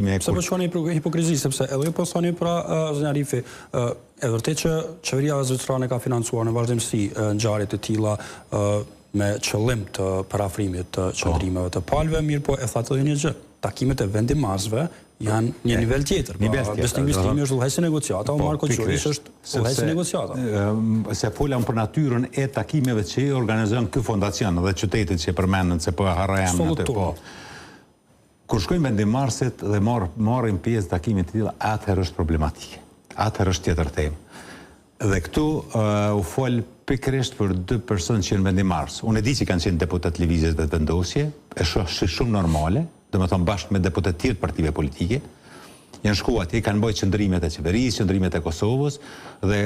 Se po shkoni hipokrizi, sepse edhe ju po thoni pra zonja Arifi, e vërtet që qeveria zvitrane ka financuar në vazhdimsi ngjarje të tilla me qëllim të parafrimit të qëndrimeve të palëve, mirë po e thatë edhe një gjë. Takimet e vendimarrësve janë një nivel tjetër. Besnimi Islimi është udhëheqësi negociata, Marko Gjoriç është udhëheqësi negociata. Se folëm për natyrën e takimeve që organizon ky fondacion dhe qytetet që përmendën se po harrojmë atë po. Kur shkojmë vendimarrësit dhe marrim pjesë takimit të tilla, atëherë është problematike. Atëherë është tjetër temë. Dhe këtu u fol pikërisht për dy personë që janë vendimarrës. Unë e di që kanë qenë deputet lëvizjes dhe vendosje, e shoh shumë normale, domethënë bashkë me deputet tjerë të partive politike. Janë shkuar atje, kanë bërë qëndrimet e qeverisë, qëndrimet e Kosovës dhe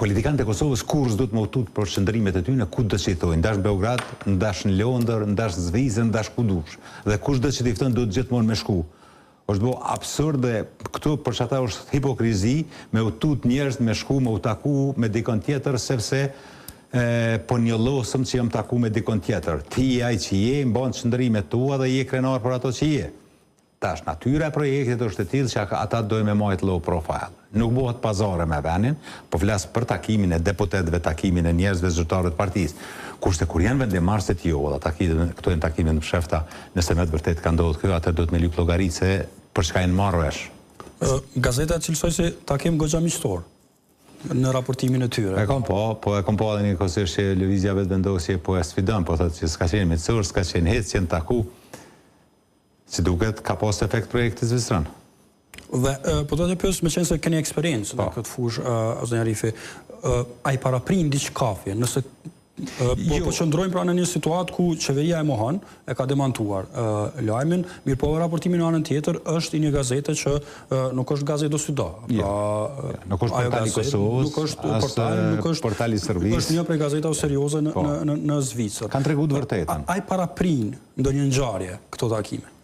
politikanët e Kosovës kur s'do të më utut për qëndrimet e tyre, ku do të thojnë, ndash Beograd, ndash në Londër, ndash Zvicër, ndash ku dush. Dhe kush do të i fton do të gjithmonë me shku. Është bo absurd dhe këtu për çata është hipokrizi me utut njerëz me shku, me u taku me dikon tjetër sepse po njëllosëm që jam taku me dikon tjetër. Ti ai që je, mban qëndrimet tua dhe je krenar për ato që je. Tash, natyra e projektit është e tillë që ata dojnë me majtë low profile. Nuk bëhet pazare me venin, po flas për takimin e deputetëve, takimin e njerëzve zyrtarëve të partisë. Kurse kur janë vendimarrësit jo, këto janë takimet në fshefta, nëse me të vërtet ka ndodhur kjo, atë do të me lyp llogaritë se për çka janë marrë vesh. Gazeta cilësoj se takim goxha miqësor në raportimin e tyre. E kam po edhe një kohësisht që lëvizja vetë vendosje po e sfidon, po thotë që s'ka qenë miqësor, s'ka qenë hec, qenë taku. Si duket, ka pas efekt projekti zvicran. Dhe, po të pyes me qenë se keni eksperiencë në këtë fushë, zonja Arifi, a i paraprin diçkafje, nëse po qëndrojmë pra në një situatë ku qeveria e mohon, e ka demantuar lajmin, mirë po raportimin në anën tjetër është një gazete që nuk është gazeto sydo. Nuk është portali Kosovës, nuk është portali Serbisë. Është një prej gazetave serioze në Zvicër. Kanë tregu të vërtetën. A i paraprin ndonjë ngjarje këto takime?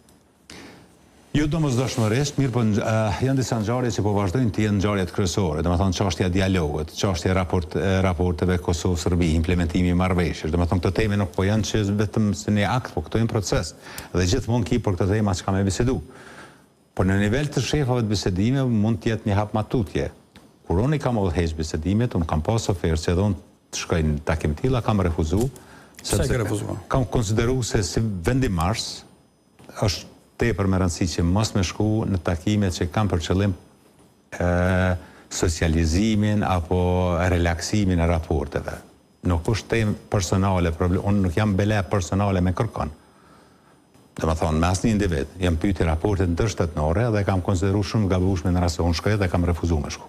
Jo domosdoshmërisht, mirë po janë disa ngjarje që po vazhdojnë të jenë ngjarjet kryesore, domethënë çështja e dialogut, çështja e raporteve Kosovë-Serbi, implementimi i marrëveshjes, domethënë këto teme nuk po janë që vetëm se një akt, po këto janë proces. Dhe gjithmonë ki për këto tema çka më bisedu. Por në nivel të shefave të bisedimeve mund të jetë një hap matutje. Kur unë kam udhëheq bisedimet, unë kam pas ofertë se edhe unë të shkoj në takim të tilla, kam refuzuar. Pse ke refuzuar? Kam konsideruar se si vendimarrës është tepër me rëndësi që mos me shku në takimet që kam për qëllim socializimin apo relaksimin e raporteve. Nuk është temë personale, unë nuk jam bele personale me kërkon. Dhe më thonë, me asë një individ, jam pyti raportet ndërshtetnore dhe kam konsideru shumë gabueshme në rase unë shkoj dhe kam refuzuar me shku.